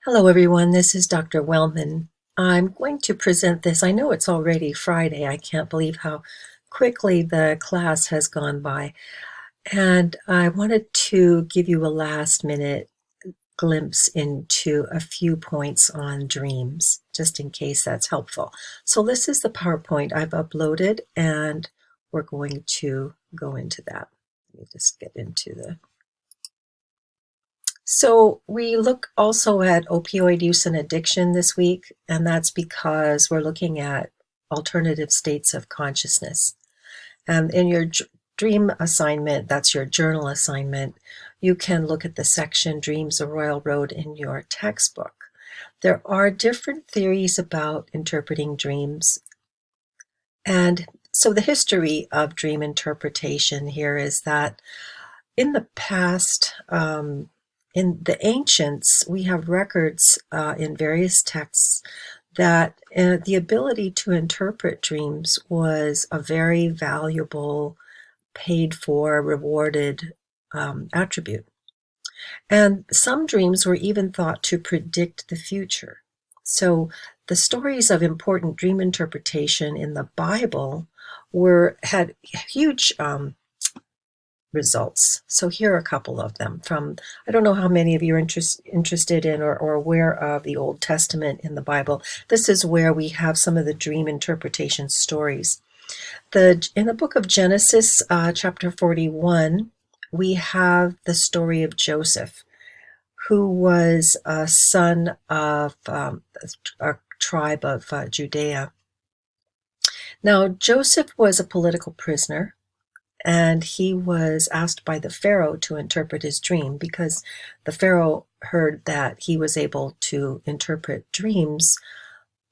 Hello, everyone. This is Dr. Wellman. I'm going to present this. I know it's already Friday. I can't believe how quickly the class has gone by. And I wanted to give you a last minute glimpse into a few points on dreams, just in case that's helpful. So this is the PowerPoint I've uploaded, and we're going to go into that. Let me just get into the... So we look also at opioid use and addiction this week, and that's because we're looking at alternative states of consciousness. And in your dream assignment, that's your journal assignment, you can look at the section Dreams a Royal Road in your textbook. There are different theories about interpreting dreams. And so the history of dream interpretation here is that in the past, in the ancients, we have records in various texts that the ability to interpret dreams was a very valuable, paid for, rewarded attribute. And some dreams were even thought to predict the future. So the stories of important dream interpretation in the Bible had huge results. So here are a couple of them from, I don't know how many of you are interested in or aware of the Old Testament in the Bible. This is where we have some of the dream interpretation stories. In the book of Genesis, chapter 41, we have the story of Joseph, who was a son of a tribe of Judea. Now, Joseph was a political prisoner, and he was asked by the Pharaoh to interpret his dream because the Pharaoh heard that he was able to interpret dreams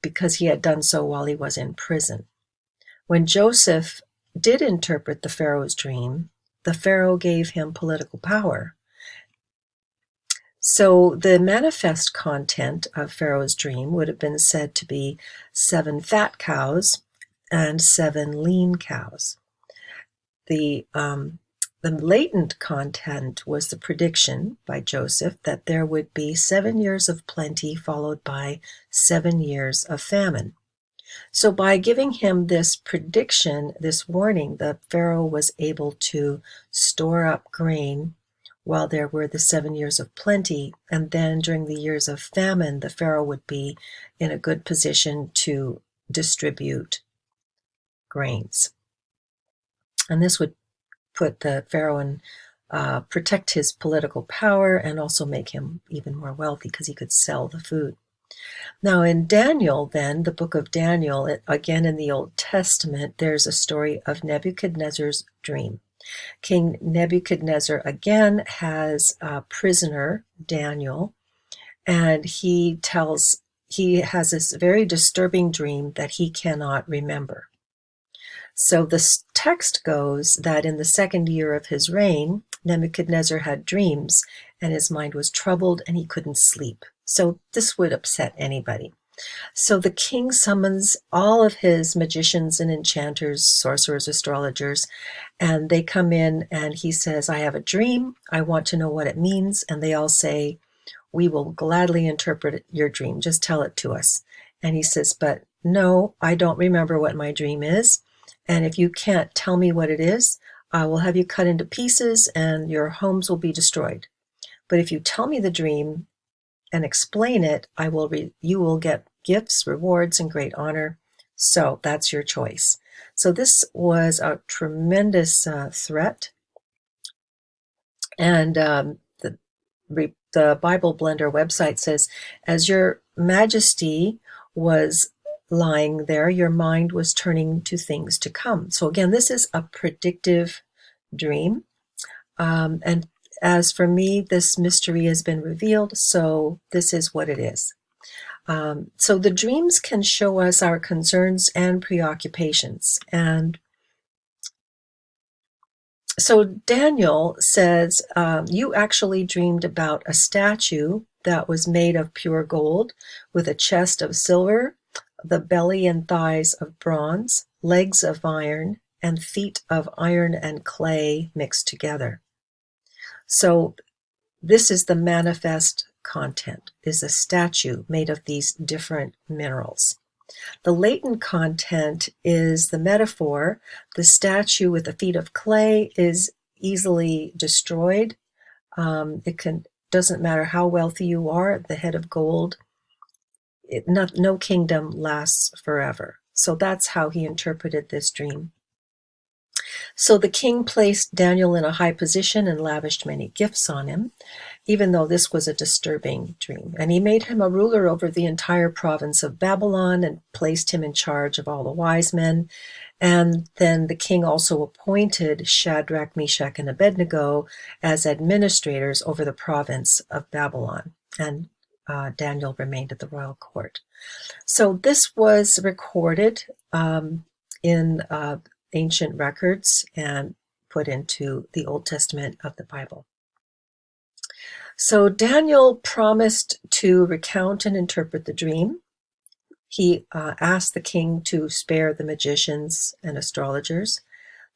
because he had done so while he was in prison. When Joseph did interpret the Pharaoh's dream, the Pharaoh gave him political power. So the manifest content of Pharaoh's dream would have been said to be 7 fat cows and 7 lean cows. The latent content was the prediction by Joseph that there would be 7 years of plenty followed by 7 years of famine. So by giving him this prediction, this warning, the Pharaoh was able to store up grain while there were the 7 years of plenty, and then during the years of famine, the Pharaoh would be in a good position to distribute grains. And this would put the Pharaoh in, protect his political power and also make him even more wealthy because he could sell the food. Now in Daniel then, the book of Daniel, again in the Old Testament, there's a story of Nebuchadnezzar's dream. King Nebuchadnezzar again has a prisoner, Daniel, and he has this very disturbing dream that he cannot remember. So the text goes that in the 2nd year of his reign, Nebuchadnezzar had dreams and his mind was troubled and he couldn't sleep. So this would upset anybody. So the king summons all of his magicians and enchanters, sorcerers, astrologers, and they come in and he says, I have a dream. I want to know what it means. And they all say, we will gladly interpret your dream. Just tell it to us. And he says, but no, I don't remember what my dream is. And if you can't tell me what it is, I will have you cut into pieces and your homes will be destroyed. But if you tell me the dream and explain it, you will get gifts, rewards, and great honor. So that's your choice. So this was a tremendous threat. And the Bible Blender website says, as your majesty was lying there, your mind was turning to things to come. So again, this is a predictive dream. And as for me, this mystery has been revealed, so this is what it is. So the dreams can show us our concerns and preoccupations. And so Daniel says, you actually dreamed about a statue that was made of pure gold with a chest of silver, the belly and thighs of bronze, legs of iron, and feet of iron and clay mixed together. So this is the manifest content is a statue made of these different minerals. The latent content is the metaphor. The statue with the feet of clay is easily destroyed. Doesn't matter how wealthy you are, the head of gold, no kingdom lasts forever. So that's how he interpreted this dream. So the king placed Daniel in a high position and lavished many gifts on him, even though this was a disturbing dream. And he made him a ruler over the entire province of Babylon and placed him in charge of all the wise men. And then the king also appointed Shadrach, Meshach, and Abednego as administrators over the province of Babylon. And Daniel remained at the royal court. So this was recorded in ancient records and put into the Old Testament of the Bible. So Daniel promised to recount and interpret the dream. He asked the king to spare the magicians and astrologers.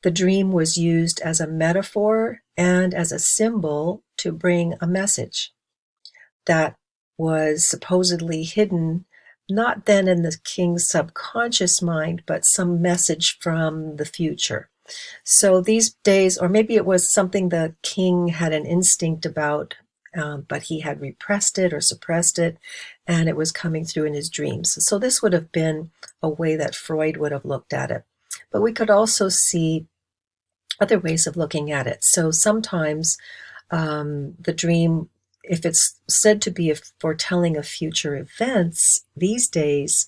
The dream was used as a metaphor and as a symbol to bring a message that was supposedly hidden, not then in the king's subconscious mind, but some message from the future. So these days, or maybe it was something the king had an instinct about, but he had repressed it or suppressed it, and it was coming through in his dreams. So this would have been a way that Freud would have looked at it. But we could also see other ways of looking at it. So sometimes the dream, if it's said to be a foretelling of future events, these days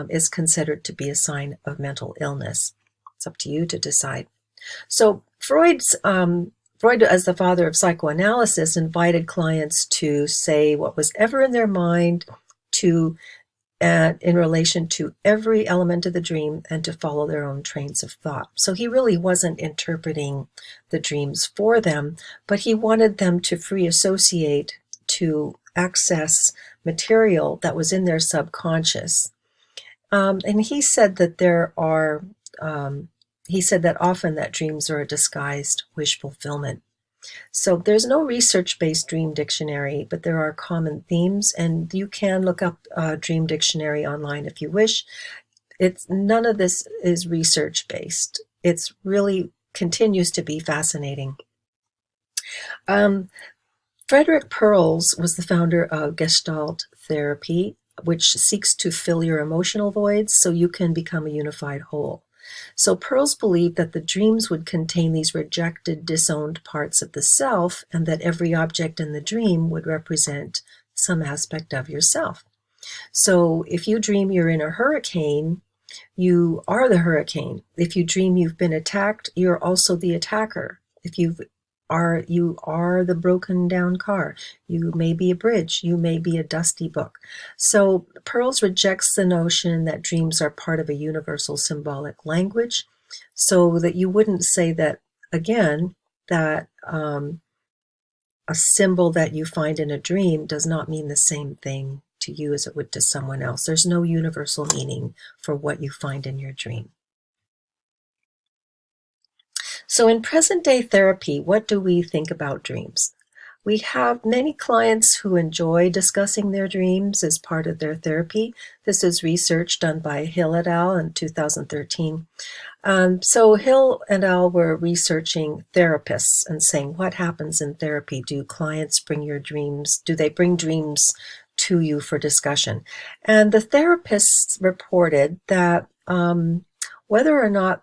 is considered to be a sign of mental illness. It's up to you to decide. So Freud, as the father of psychoanalysis, invited clients to say what was ever in their mind in relation to every element of the dream and to follow their own trains of thought. So he really wasn't interpreting the dreams for them, but he wanted them to free associate, to access material that was in their subconscious. And he said that often that dreams are a disguised wish fulfillment. So there's no research-based dream dictionary, but there are common themes, and you can look up a dream dictionary online if you wish. None of this is research-based. It's really continues to be fascinating. Frederick Pearls was the founder of Gestalt therapy, which seeks to fill your emotional voids so you can become a unified whole. So Perls believed that the dreams would contain these rejected, disowned parts of the self, and that every object in the dream would represent some aspect of yourself. So if you dream you're in a hurricane, you are the hurricane. If you dream you've been attacked, you're also the attacker. If you are the broken down car, you may be a bridge, you may be a dusty book. So Perls rejects the notion that dreams are part of a universal symbolic language, so that you wouldn't say that, again, that a symbol that you find in a dream does not mean the same thing to you as it would to someone else. There's no universal meaning for what you find in your dream. So in present-day therapy, what do we think about dreams? We have many clients who enjoy discussing their dreams as part of their therapy. This is research done by Hill et al. In 2013. So Hill et al. Were researching therapists and saying, what happens in therapy? Do clients bring your dreams? Do they bring dreams to you for discussion? And the therapists reported that whether or not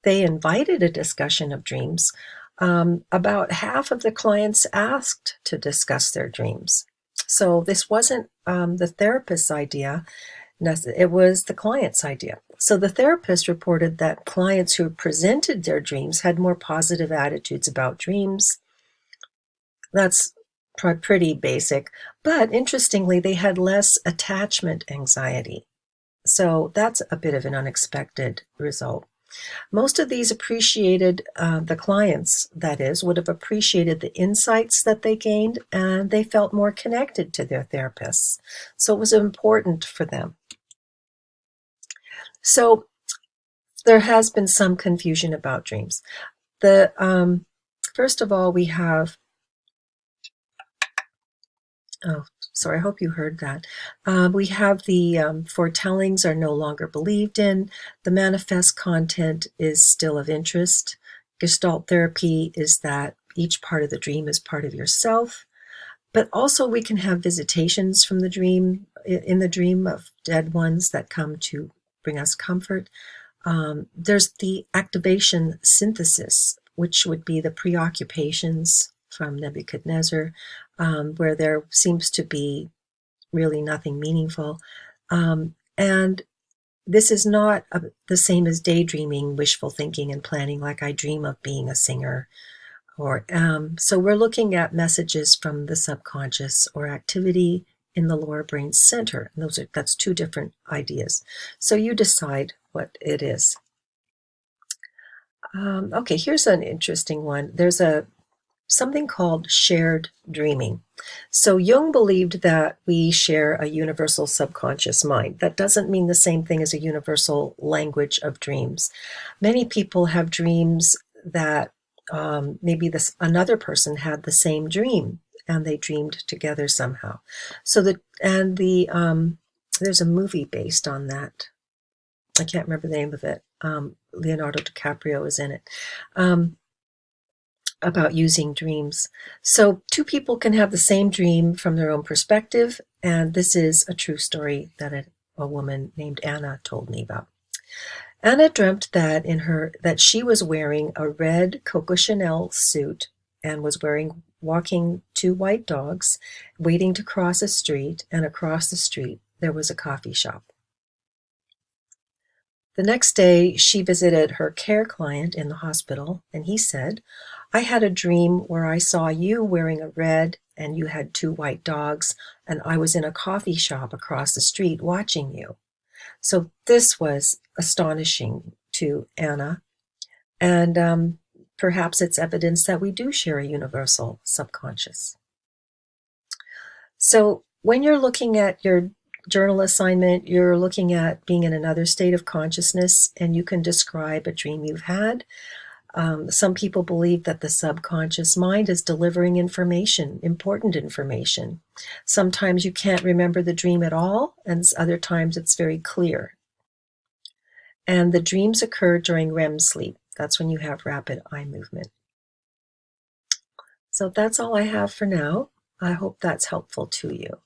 they invited a discussion of dreams, about half of the clients asked to discuss their dreams. So this wasn't the therapist's idea, it was the client's idea. So the therapist reported that clients who presented their dreams had more positive attitudes about dreams. That's pretty basic, but interestingly, they had less attachment anxiety. So that's a bit of an unexpected result. Most of these appreciated, the clients, that is, would have appreciated the insights that they gained, and they felt more connected to their therapists. So it was important for them. So there has been some confusion about dreams. First of all, we have Oh, sorry, I hope you heard that. We have the foretellings are no longer believed in. The manifest content is still of interest. Gestalt therapy is that each part of the dream is part of yourself. But also we can have visitations from the dream, in the dream of dead ones that come to bring us comfort. There's the activation synthesis, which would be the preoccupations from Nebuchadnezzar, where there seems to be really nothing meaningful. And this is not the same as daydreaming, wishful thinking, and planning, like I dream of being a singer. Or so we're looking at messages from the subconscious or activity in the lower brain center. And that's two different ideas. So you decide what it is. Okay, here's an interesting one. There's something called shared dreaming. So Jung believed that we share a universal subconscious mind. That doesn't mean the same thing as a universal language of dreams. Many people have dreams that maybe another person had the same dream and they dreamed together somehow. So there's a movie based on that. I can't remember the name of it. Leonardo DiCaprio is in it. About using dreams. So two people can have the same dream from their own perspective, and this is a true story that a woman named Anna told me about. Anna dreamt that she was wearing a red Coco Chanel suit and was walking two white dogs, waiting to cross a street, and across the street there was a coffee shop. The next day, she visited her care client in the hospital, and he said, I had a dream where I saw you wearing a red and you had two white dogs, and I was in a coffee shop across the street watching you. So this was astonishing to Anna, and perhaps it's evidence that we do share a universal subconscious. So when you're looking at your journal assignment, you're looking at being in another state of consciousness, and you can describe a dream you've had. Some people believe that the subconscious mind is delivering information, important information. Sometimes you can't remember the dream at all, and other times it's very clear. And the dreams occur during REM sleep. That's when you have rapid eye movement. So that's all I have for now. I hope that's helpful to you.